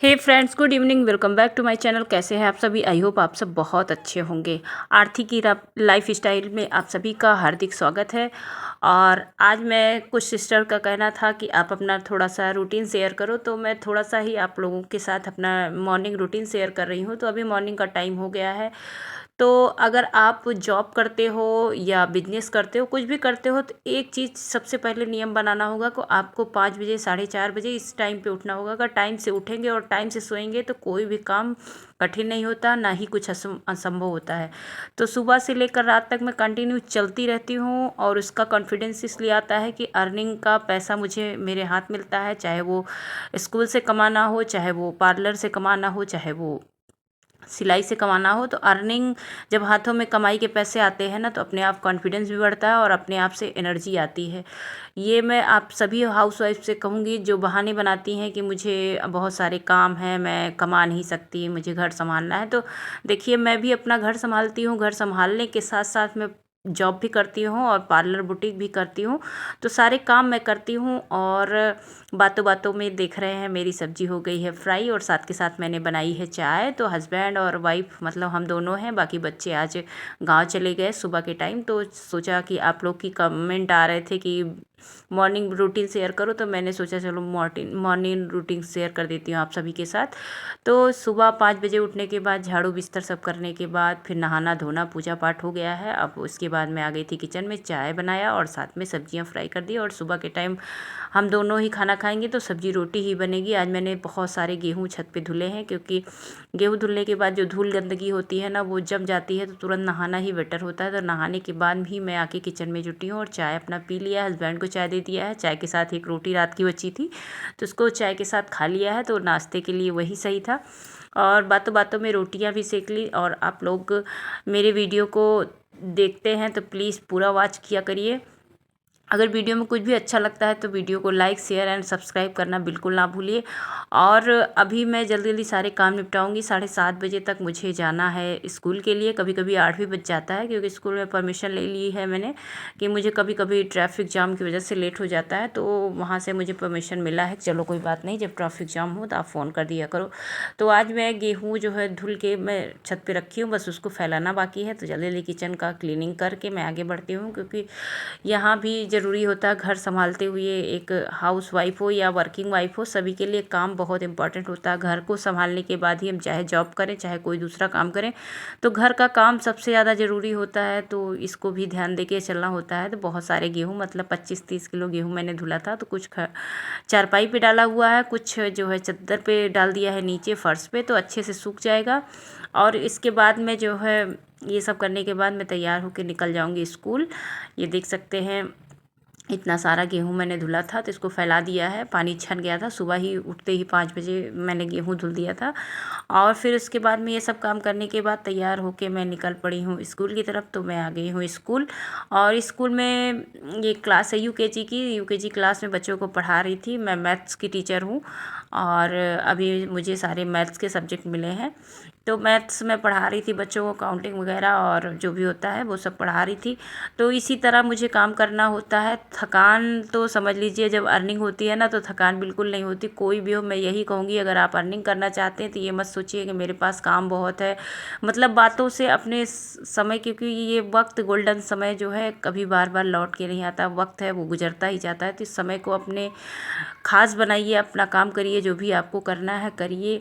Hey friends, good evening. Welcome back to my channel. कैसे हैं आप सभी? आई होप आप सब बहुत अच्छे होंगे। आर्थिकी लाइफ स्टाइल में आप सभी का हार्दिक स्वागत है। और आज मैं कुछ सिस्टर का कहना था कि आप अपना थोड़ा सा रूटीन शेयर करो, तो मैं थोड़ा सा ही आप लोगों के साथ अपना मॉर्निंग रूटीन शेयर कर रही हूँ। तो अभी मॉर्निंग का टाइम हो गया है। तो अगर आप जॉब करते हो या बिजनेस करते हो, कुछ भी करते हो, तो एक चीज़ सबसे पहले नियम बनाना होगा कि आपको 5 बजे 4:30 बजे इस टाइम पे उठना होगा। अगर टाइम से उठेंगे और टाइम से सोएंगे तो कोई भी काम कठिन नहीं होता, ना ही कुछ असंभव होता है। तो सुबह से लेकर रात तक मैं कंटिन्यू चलती रहती हूँ और उसका कॉन्फिडेंस इसलिए आता है कि अर्निंग का पैसा मुझे मेरे हाथ मिलता है, चाहे वो स्कूल से कमाना हो, चाहे वो पार्लर से कमाना हो, चाहे वो सिलाई से कमाना हो। तो अर्निंग जब हाथों में कमाई के पैसे आते हैं ना, तो अपने आप कॉन्फिडेंस भी बढ़ता है और अपने आप से एनर्जी आती है। ये मैं आप सभी हाउसवाइफ से कहूँगी जो बहाने बनाती हैं कि मुझे बहुत सारे काम हैं, मैं कमा नहीं सकती, मुझे घर संभालना है। तो देखिए, मैं भी अपना घर संभालती हूँ। घर संभालने के साथ साथ मैं जॉब भी करती हूँ और पार्लर बुटीक भी करती हूँ। तो सारे काम मैं करती हूँ। और बातों बातों में देख रहे हैं मेरी सब्जी हो गई है फ्राई और साथ के साथ मैंने बनाई है चाय। तो हस्बैंड और वाइफ मतलब हम दोनों हैं, बाकी बच्चे आज गांव चले गए सुबह के टाइम। तो सोचा कि आप लोग की कमेंट आ रहे थे कि मॉर्निंग रूटीन शेयर करो, तो मैंने सोचा चलो मॉर्निंग रूटीन शेयर कर देती हूँ आप सभी के साथ। तो सुबह 5 बजे उठने के बाद झाड़ू बिस्तर सब करने के बाद फिर नहाना धोना पूजा पाठ हो गया है। अब उसके बाद मैं आ गई थी किचन में, चाय बनाया और साथ में सब्जियां फ्राई कर दी। और सुबह के टाइम हम दोनों ही खाना खाएंगे तो सब्जी रोटी ही बनेगी। आज मैंने बहुत सारे गेहूँ छत पे धुले हैं, क्योंकि गेहूँ धुलने के बाद जो धूल गंदगी होती है ना, वो जम जाती है, तो तुरंत नहाना ही बेटर होता है। तो नहाने के बाद भी मैं आके किचन में जुटी हूँ और चाय अपना पी लिया। हस्बैंड को चाय दे दिया है, चाय के साथ एक रोटी रात की बची थी तो उसको चाय के साथ खा लिया है। तो नाश्ते के लिए वही सही था। और बातों बातों में रोटियां भी सेक ली। और आप लोग मेरे वीडियो को देखते हैं तो प्लीज़ पूरा वॉच किया करिए। अगर वीडियो में कुछ भी अच्छा लगता है तो वीडियो को लाइक शेयर एंड सब्सक्राइब करना बिल्कुल ना भूलिए। और अभी मैं जल्दी जल्दी सारे काम निपटाऊंगी। 7:30 बजे तक मुझे जाना है स्कूल के लिए। कभी कभी 8 भी बज जाता है, क्योंकि स्कूल में परमिशन ले ली है मैंने कि मुझे कभी कभी ट्रैफिक जाम की वजह से लेट हो जाता है। तो वहाँ से मुझे परमिशन मिला है, चलो कोई बात नहीं, जब ट्रैफिक जाम हो तो आप फ़ोन कर दिया करो। तो आज मैं गेहूँ जो है धुल के मैं छत पर रखी हूँ, बस उसको फैलाना बाकी है। तो जल्दी जल्दी किचन का क्लीनिंग करके मैं आगे बढ़ती हूँ, क्योंकि यहाँ भी ज़रूरी होता है घर संभालते हुए, एक हाउस वाइफ हो या वर्किंग वाइफ हो, सभी के लिए काम बहुत इंपॉर्टेंट होता है। घर को संभालने के बाद ही हम चाहे जॉब करें चाहे कोई दूसरा काम करें, तो घर का काम सबसे ज़्यादा ज़रूरी होता है। तो इसको भी ध्यान दे के चलना होता है। तो बहुत सारे गेहूँ मतलब 25-30 किलो गेहूँ मैंने धुला था। तो कुछ चारपाई पे डाला हुआ है, कुछ जो है चद्दर पे डाल दिया है नीचे फर्श पे, तो अच्छे से सूख जाएगा। और इसके बाद में जो है ये सब करने के बाद मैं तैयार होकर निकल जाऊंगी स्कूल। ये देख सकते हैं इतना सारा गेहूँ मैंने धुला था, तो इसको फैला दिया है। पानी छन गया था, सुबह ही उठते ही 5 बजे मैंने गेहूँ धुल दिया था। और फिर उसके बाद में ये सब काम करने के बाद तैयार होके मैं निकल पड़ी हूँ स्कूल की तरफ। तो मैं आ गई हूँ स्कूल। और स्कूल में ये क्लास है यूकेजी की। यूकेजी क्लास में बच्चों को पढ़ा रही थी। मैं मैथ्स की टीचर हूँ और अभी मुझे सारे मैथ्स के सब्जेक्ट मिले हैं। तो मैथ्स में पढ़ा रही थी बच्चों को, काउंटिंग वगैरह और जो भी होता है वो सब पढ़ा रही थी। तो इसी तरह मुझे काम करना होता है। थकान तो समझ लीजिए, जब अर्निंग होती है ना तो थकान बिल्कुल नहीं होती। कोई भी हो, मैं यही कहूँगी, अगर आप अर्निंग करना चाहते हैं तो ये मत सोचिए कि मेरे पास काम बहुत है। मतलब बातों से अपने समय, क्योंकि ये वक्त गोल्डन समय जो है कभी बार बार लौट के नहीं आता। वक्त है वो गुजरता ही जाता है। तो इस समय को अपने खास बनाइए, अपना काम करिए, जो भी आपको करना है करिए।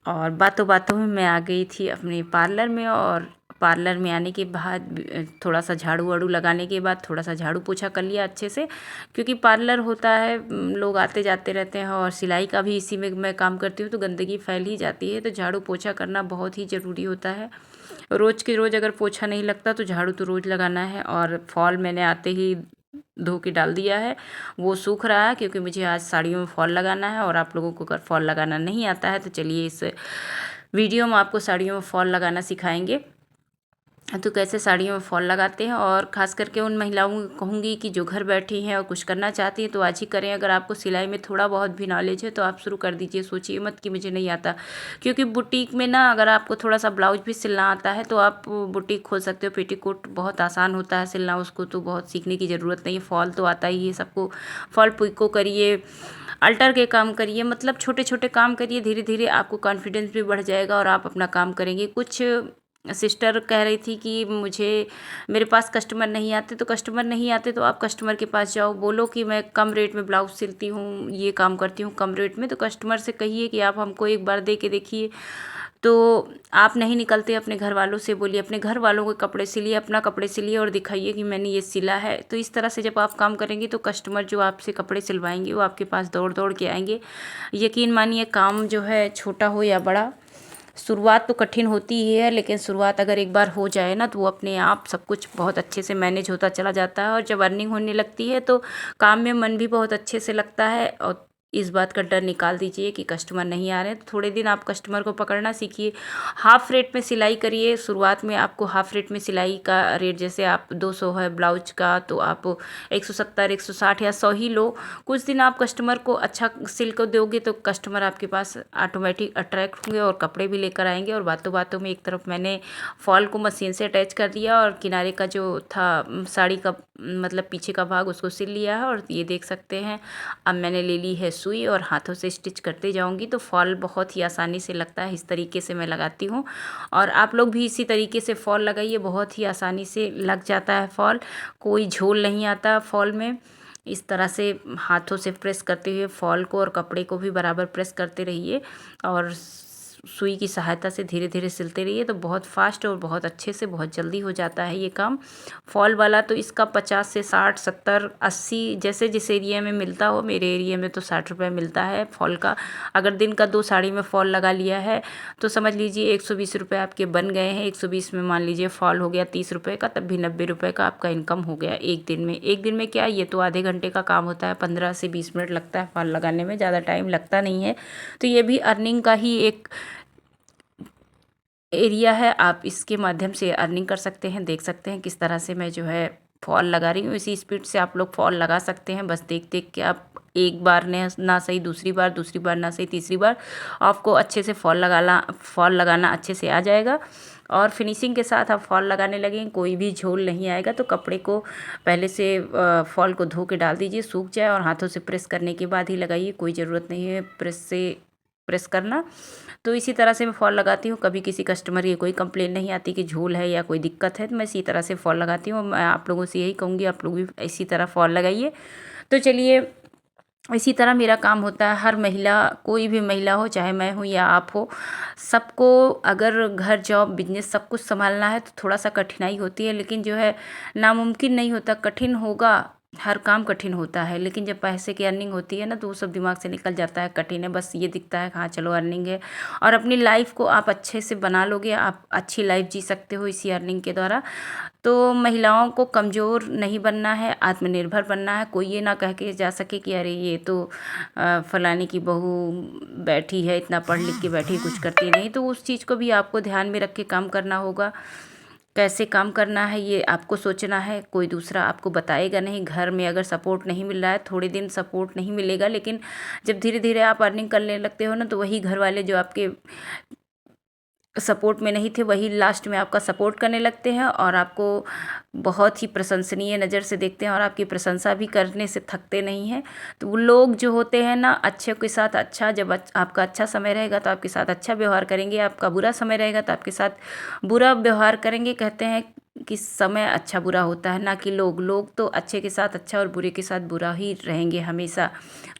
और बातों बातों में मैं आ गई थी अपने पार्लर में। और पार्लर में आने के बाद थोड़ा सा झाड़ू वाड़ू लगाने के बाद थोड़ा सा झाड़ू पोछा कर लिया अच्छे से, क्योंकि पार्लर होता है, लोग आते जाते रहते हैं। और सिलाई का भी इसी में मैं काम करती हूँ, तो गंदगी फैल ही जाती है। तो झाड़ू पोछा करना बहुत ही ज़रूरी होता है। रोज़ के रोज़ अगर पोछा नहीं लगता तो झाड़ू तो रोज़ लगाना है। और फॉल मैंने आते ही धो के डाल दिया है, वो सूख रहा है, क्योंकि मुझे आज साड़ियों में फॉल लगाना है। और आप लोगों को अगर फॉल लगाना नहीं आता है तो चलिए इस वीडियो में आपको साड़ियों में फॉल लगाना सिखाएंगे, तो कैसे साड़ियों में फॉल लगाते हैं। और ख़ास करके उन महिलाओं को कहूँगी कि जो घर बैठी हैं और कुछ करना चाहती हैं तो आज ही करें। अगर आपको सिलाई में थोड़ा बहुत भी नॉलेज है तो आप शुरू कर दीजिए। सोचिए मत कि मुझे नहीं आता, क्योंकि बुटीक में ना अगर आपको थोड़ा सा ब्लाउज भी सिलना आता है तो आप बुटीक खोल सकते हो। पेटीकोट बहुत आसान होता है सिलना, उसको तो बहुत सीखने की ज़रूरत नहीं है। फॉल तो आता ही है सबको। फॉल पिको करिए, अल्टर के काम करिए, मतलब छोटे छोटे काम करिए, धीरे धीरे आपको कॉन्फिडेंस भी बढ़ जाएगा और आप अपना काम करेंगे। कुछ सिस्टर कह रही थी कि मुझे मेरे पास कस्टमर नहीं आते, तो कस्टमर नहीं आते तो आप कस्टमर के पास जाओ, बोलो कि मैं कम रेट में ब्लाउज सिलती हूँ, ये काम करती हूँ कम रेट में, तो कस्टमर से कहिए कि आप हमको एक बार दे के देखिए। तो आप नहीं निकलते, अपने घर वालों से बोलिए, अपने घर वालों के कपड़े सिलिए, अपना कपड़े सिलिए और दिखाइए कि मैंने ये सिला है। तो इस तरह से जब आप काम करेंगे तो कस्टमर जो आपसे कपड़े सिलवाएंगे वो आपके पास दौड़ दौड़ के आएंगे। यकीन मानिए, काम जो है छोटा हो या बड़ा, शुरुआत तो कठिन होती ही है, लेकिन शुरुआत अगर एक बार हो जाए ना तो वो अपने आप सब कुछ बहुत अच्छे से मैनेज होता चला जाता है। और जब अर्निंग होने लगती है तो काम में मन भी बहुत अच्छे से लगता है। और इस बात का डर निकाल दीजिए कि कस्टमर नहीं आ रहे हैं, तो थोड़े दिन आप कस्टमर को पकड़ना सीखिए। हाफ़ रेट में सिलाई करिए। शुरुआत में आपको हाफ़ रेट में सिलाई का रेट, जैसे आप 200 है ब्लाउज का, तो आप 170, 160 या 100 ही लो। कुछ दिन आप कस्टमर को अच्छा सिल को दोगे तो कस्टमर आपके पास ऑटोमेटिक अट्रैक्ट होंगे और कपड़े भी लेकर आएंगे। और बातों बातों में एक तरफ मैंने फॉल को मशीन से अटैच कर दिया और किनारे का जो था साड़ी का, मतलब पीछे का भाग, उसको सिल लिया है। और ये देख सकते हैं, अब मैंने ले ली है सुई और हाथों से स्टिच करते जाऊंगी तो फॉल बहुत ही आसानी से लगता है। इस तरीके से मैं लगाती हूँ और आप लोग भी इसी तरीके से फॉल लगाइए, बहुत ही आसानी से लग जाता है फॉल, कोई झोल नहीं आता फॉल में। इस तरह से हाथों से प्रेस करते हुए फॉल को और कपड़े को भी बराबर प्रेस करते रहिए और सुई की सहायता से धीरे धीरे सिलते रहिए, तो बहुत फास्ट और बहुत अच्छे से बहुत जल्दी हो जाता है ये काम। फॉल वाला तो इसका 50 से 60, 70, 80 जैसे जिस एरिया में मिलता हो। मेरे एरिया में तो 60 रुपये मिलता है फॉल का। अगर दिन का 2 साड़ी में फॉल लगा लिया है तो समझ लीजिए 120 रुपये आपके बन गए हैं। 120 में मान लीजिए फॉल हो गया 30 रुपये का, तब भी 90 रुपये का आपका इनकम हो गया एक दिन में। एक दिन में क्या, ये तो आधे घंटे का काम होता है, 15 से 20 मिनट लगता है फॉल लगाने में, ज़्यादा टाइम लगता नहीं है। तो ये भी अर्निंग का ही एक एरिया है, आप इसके माध्यम से अर्निंग कर सकते हैं। देख सकते हैं किस तरह से मैं जो है फॉल लगा रही हूँ, इसी स्पीड से आप लोग फॉल लगा सकते हैं। बस देख देख के आप एक बार ने ना सही, दूसरी बार ना सही, तीसरी बार आपको अच्छे से फॉल लगाना अच्छे से आ जाएगा। और फिनिशिंग के साथ आप फॉल लगाने लगेंगे, कोई भी झोल नहीं आएगा। तो कपड़े को पहले से फॉल को धो के डाल दीजिए, सूख जाए और हाथों से प्रेस करने के बाद ही लगाइए, कोई ज़रूरत नहीं है प्रेस करना। तो इसी तरह से मैं फॉल लगाती हूँ। कभी किसी कस्टमर की कोई कंप्लेन नहीं आती कि झोल है या कोई दिक्कत है, तो मैं इसी तरह से फॉल लगाती हूँ। मैं आप लोगों से यही कहूँगी, आप लोग भी इसी तरह फॉल लगाइए। तो चलिए, इसी तरह मेरा काम होता है। हर महिला, कोई भी महिला हो, चाहे मैं हूँ या आप हो, सबको अगर घर, जॉब, बिजनेस सब कुछ संभालना है तो थोड़ा सा कठिनाई होती है, लेकिन जो है नामुमकिन नहीं होता, कठिन होगा। हर काम कठिन होता है, लेकिन जब पैसे की अर्निंग होती है ना तो वो सब दिमाग से निकल जाता है। कठिन है, बस ये दिखता है हाँ चलो अर्निंग है। और अपनी लाइफ को आप अच्छे से बना लोगे, आप अच्छी लाइफ जी सकते हो इसी अर्निंग के द्वारा। तो महिलाओं को कमज़ोर नहीं बनना है, आत्मनिर्भर बनना है। कोई ये ना कह के जा सके कि अरे ये तो फलाने की बहू बैठी है, इतना पढ़ लिख के बैठी, कुछ करती नहीं। तो उस चीज़ को भी आपको ध्यान में रख के काम करना होगा। कैसे काम करना है ये आपको सोचना है, कोई दूसरा आपको बताएगा नहीं। घर में अगर सपोर्ट नहीं मिल रहा है, थोड़े दिन सपोर्ट नहीं मिलेगा, लेकिन जब धीरे धीरे आप अर्निंग करने लगते हो ना तो वही घर वाले जो आपके सपोर्ट में नहीं थे, वही लास्ट में आपका सपोर्ट करने लगते हैं और आपको बहुत ही प्रशंसनीय नज़र से देखते हैं और आपकी प्रशंसा भी करने से थकते नहीं हैं। तो वो लोग जो होते हैं ना, अच्छे के साथ अच्छा, जब आपका अच्छा समय रहेगा तो आपके साथ अच्छा व्यवहार करेंगे, आपका बुरा समय रहेगा तो आपके साथ बुरा व्यवहार करेंगे। कहते हैं कि समय अच्छा बुरा होता है, ना कि लोग तो अच्छे के साथ अच्छा और बुरे के साथ बुरा ही रहेंगे हमेशा।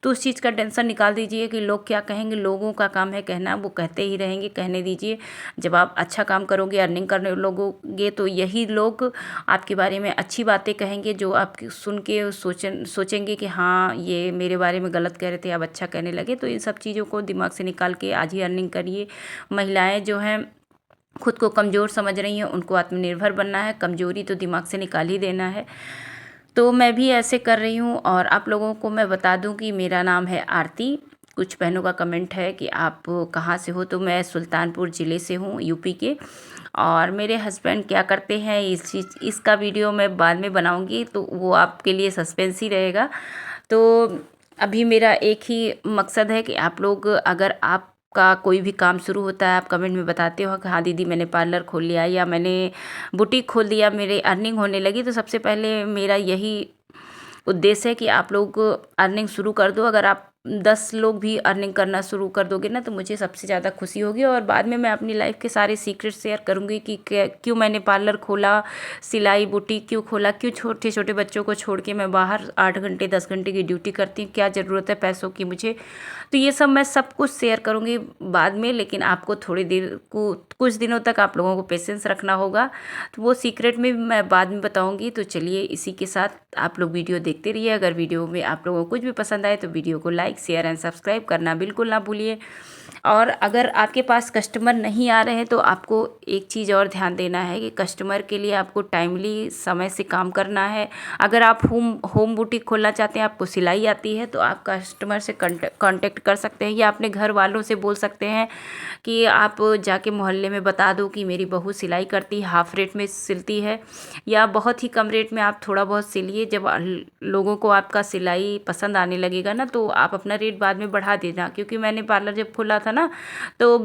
तो उस चीज़ का टेंशन निकाल दीजिए कि लोग क्या कहेंगे, लोगों का काम है कहना, वो कहते ही रहेंगे, कहने दीजिए। जब आप अच्छा काम करोगे, अर्निंग करने लगोगे, तो यही लोग आपके बारे में अच्छी बातें कहेंगे, जो आप सुन के सोचेंगे कि हाँ ये मेरे बारे में गलत कह रहे थे, अब अच्छा कहने लगे। तो इन सब चीज़ों को दिमाग से निकाल के आज ही अर्निंग करिए। महिलाएं जो हैं खुद को कमज़ोर समझ रही हैं, उनको आत्मनिर्भर बनना है, कमज़ोरी तो दिमाग से निकाल ही देना है। तो मैं भी ऐसे कर रही हूँ। और आप लोगों को मैं बता दूँ कि मेरा नाम है आरती। कुछ बहनों का कमेंट है कि आप कहाँ से हो, तो मैं सुल्तानपुर ज़िले से हूँ, यूपी के। और मेरे हस्बैंड क्या करते हैं, इसका वीडियो मैं बाद में बनाऊँगी, तो वो आपके लिए सस्पेंस ही रहेगा। तो अभी मेरा एक ही मकसद है कि आप लोग, अगर आपका कोई भी काम शुरू होता है, आप कमेंट में बताते हो कि हाँ दीदी मैंने पार्लर खोल लिया या मैंने बुटीक खोल दिया, मेरे अर्निंग होने लगी, तो सबसे पहले मेरा यही उद्देश्य है कि आप लोग अर्निंग शुरू कर दो। अगर आप 10 लोग भी अर्निंग करना शुरू कर दोगे ना, तो मुझे सबसे ज़्यादा खुशी होगी। और बाद में मैं अपनी लाइफ के सारे सीक्रेट शेयर करूँगी कि क्यों मैंने पार्लर खोला, सिलाई बुटीक क्यों खोला, क्यों छोटे छोटे बच्चों को छोड़ के मैं बाहर 8 घंटे 10 घंटे की ड्यूटी करती हूँ, क्या ज़रूरत है पैसों की मुझे। तो ये सब मैं सब कुछ शेयर करूँगी बाद में, लेकिन आपको थोड़ी देर को कुछ दिनों तक आप लोगों को पेशेंस रखना होगा। तो वो सीक्रेट में मैं बाद में बताऊँगी। तो चलिए इसी के साथ आप लोग वीडियो देखते रहिए। अगर वीडियो में आप लोगों को कुछ भी पसंद आए तो वीडियो को लाइक शेयर एंड सब्सक्राइब करना बिल्कुल ना भूलिए। और अगर आपके पास कस्टमर नहीं आ रहे हैं तो आपको एक चीज़ और ध्यान देना है कि कस्टमर के लिए आपको टाइमली समय से काम करना है। अगर आप होम बुटीक खोलना चाहते हैं, आपको सिलाई आती है, तो आप कस्टमर से कांटेक्ट कर सकते हैं, या अपने घर वालों से बोल सकते हैं कि आप जाके मोहल्ले में बता दो कि मेरी बहू सिलाई करती है, हाफ़ रेट में सिलती है, या बहुत ही कम रेट में आप थोड़ा बहुत सिलिए। जब लोगों को आपका सिलाई पसंद आने लगेगा ना, तो आप अपना रेट बाद में बढ़ा देना। क्योंकि मैंने पार्लर जब खोला था ना, तो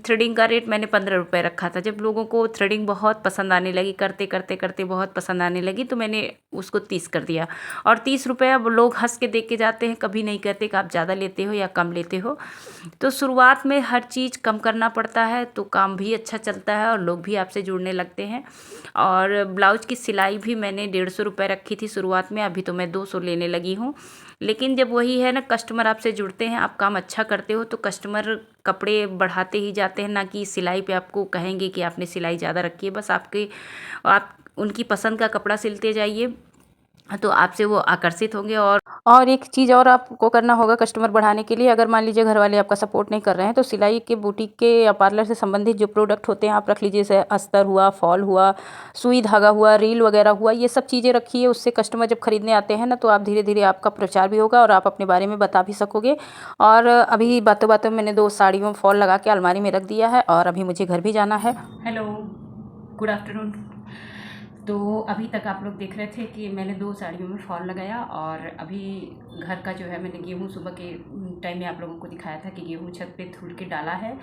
थ्रेडिंग का रेट मैंने 15 रुपये रखा था। जब लोगों को थ्रेडिंग बहुत पसंद आने लगी, करते करते करते बहुत पसंद आने लगी, तो मैंने उसको 30 कर दिया। और 30 रुपये अब लोग हंस के देख के जाते हैं, कभी नहीं कहते कि आप ज़्यादा लेते हो या कम लेते हो। तो शुरुआत में हर चीज़ कम करना पड़ता है, तो काम भी अच्छा चलता है और लोग भी आपसे जुड़ने लगते हैं। और ब्लाउज की सिलाई भी मैंने 150 रुपये रखी थी शुरुआत में, अभी तो मैं 200 लेने लगी हूँ। लेकिन जब वही है ना, कस्टमर आपसे जुड़ते हैं, आप काम अच्छा करते हो, तो कस्टमर कपड़े बढ़ाते ही जाते हैं। ना कि सिलाई पे आपको कहेंगे कि आपने सिलाई ज़्यादा रखी है, बस आप उनकी पसंद का कपड़ा सिलते जाइए, तो आपसे वो आकर्षित होंगे। और एक चीज़ और आपको करना होगा कस्टमर बढ़ाने के लिए। अगर मान लीजिए घर वाले आपका सपोर्ट नहीं कर रहे हैं, तो सिलाई के बुटीक के या पार्लर से संबंधित जो प्रोडक्ट होते हैं आप रख लीजिए, जैसे अस्तर हुआ, फॉल हुआ, सुई धागा हुआ, रील वगैरह हुआ, ये सब चीज़ें रखिए। उससे कस्टमर जब खरीदने आते हैं ना, तो आप धीरे धीरे आपका प्रचार भी होगा और आप अपने बारे में बता भी सकोगे। और अभी बातों बातों में मैंने 2 साड़ियों में फॉल लगा के अलमारी में रख दिया है, और अभी मुझे घर भी जाना है। Hello, good afternoon. तो अभी तक आप लोग देख रहे थे कि मैंने 2 साड़ियों में फॉल लगाया, और अभी घर का जो है, मैंने गेहूँ सुबह के टाइम में आप लोगों को दिखाया था कि गेहूँ छत पे धुल के डाला है।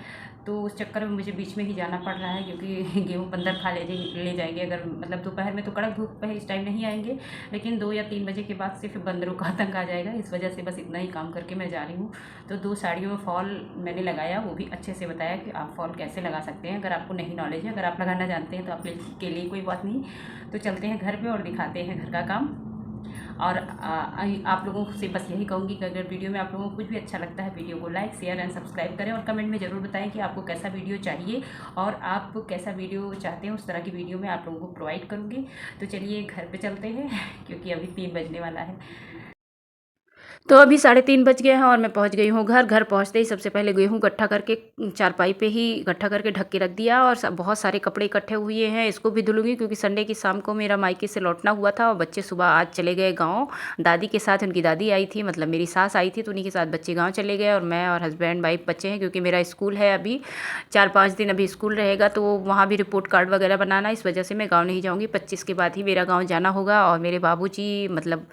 तो उस चक्कर में मुझे बीच में ही जाना पड़ रहा है, क्योंकि गेहूँ बंदर खा ले जाएंगे। अगर मतलब दोपहर में तो कड़क धूप है, इस टाइम नहीं आएंगे, लेकिन 2 या 3 बजे के बाद से फिर बंदरों का आतंक आ जाएगा। इस वजह से बस इतना ही काम करके मैं जा रही हूँ। तो 2 साड़ियों में फॉल मैंने लगाया, वो भी अच्छे से बताया कि आप फॉल कैसे लगा सकते हैं। अगर आपको नहीं नॉलेज है, अगर आप लगाना जानते हैं तो आप के लिए कोई बात नहीं। तो चलते हैं घर पे और दिखाते हैं घर का काम। और आप लोगों से बस यही कहूँगी कि अगर वीडियो में आप लोगों को कुछ भी अच्छा लगता है, वीडियो को लाइक शेयर एंड सब्सक्राइब करें, और कमेंट में ज़रूर बताएं कि आपको कैसा वीडियो चाहिए और आप कैसा वीडियो चाहते हैं। उस तरह की वीडियो मैं आप लोगों को प्रोवाइड करूँगी। तो चलिए घर पे चलते हैं, क्योंकि अभी 3 बजने वाला है। तो अभी 3:30 बज गए हैं और मैं पहुंच गई हूँ घर। घर पहुंचते ही सबसे पहले गेहूँ इकट्ठा करके चारपाई पे ही इकट्ठा करके ढक के रख दिया, और बहुत सारे कपड़े इकट्ठे हुए हैं, इसको भी धुलूंगी। क्योंकि संडे की शाम को मेरा मायके से लौटना हुआ था, और बच्चे सुबह आज चले गए गाँव दादी के साथ। उनकी दादी आई थी, मतलब मेरी सास आई थी, तो उन्हीं के साथ बच्चे गाँव चले गए, और मैं और हस्बैंड वाइफ बच्चे हैं। क्योंकि मेरा स्कूल है, अभी 4-5 दिन अभी स्कूल रहेगा, तो वहाँ भी रिपोर्ट कार्ड वगैरह बनाना, इस वजह से मैं गाँव नहीं जाऊँगी। 25 के बाद ही मेरा गाँव जाना होगा। और मेरे बाबूजी मतलब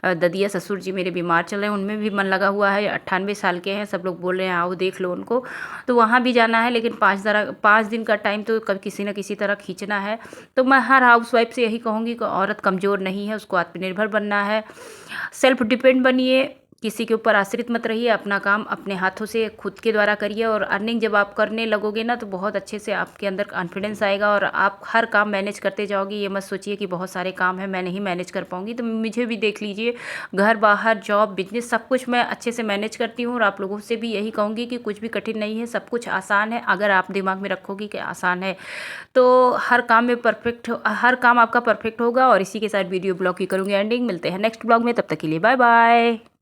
ददिया ससुर जी मेरे बीमार चल रहे हैं, उनमें भी मन लगा हुआ है। 98 साल के हैं, सब लोग बोल रहे हैं आओ देख लो उनको, तो वहाँ भी जाना है। लेकिन 5 दिन का टाइम तो कभी किसी न किसी तरह खींचना है। तो मैं हर हाउस वाइफ से यही कहूँगी कि औरत कमज़ोर नहीं है, उसको आत्मनिर्भर बनना है, सेल्फ डिपेंड बनिए, किसी के ऊपर आश्रित मत रहिए। अपना काम अपने हाथों से खुद के द्वारा करिए, और अर्निंग जब आप करने लगोगे ना, तो बहुत अच्छे से आपके अंदर कॉन्फिडेंस आएगा, और आप हर काम मैनेज करते जाओगे। ये मत सोचिए कि बहुत सारे काम हैं, मैं नहीं मैनेज कर पाऊँगी। तो मुझे भी देख लीजिए, घर बाहर जॉब बिजनेस सब कुछ मैं अच्छे से मैनेज करती हूँ। और आप लोगों से भी यही कहूँगी कि कुछ भी कठिन नहीं है, सब कुछ आसान है। अगर आप दिमाग में रखोगी कि आसान है, तो हर काम में हर काम आपका परफेक्ट होगा। और इसी के साथ वीडियो ब्लॉग की करूँगी एंडिंग। मिलते हैं नेक्स्ट ब्लॉग में, तब तक के लिए बाय बाय।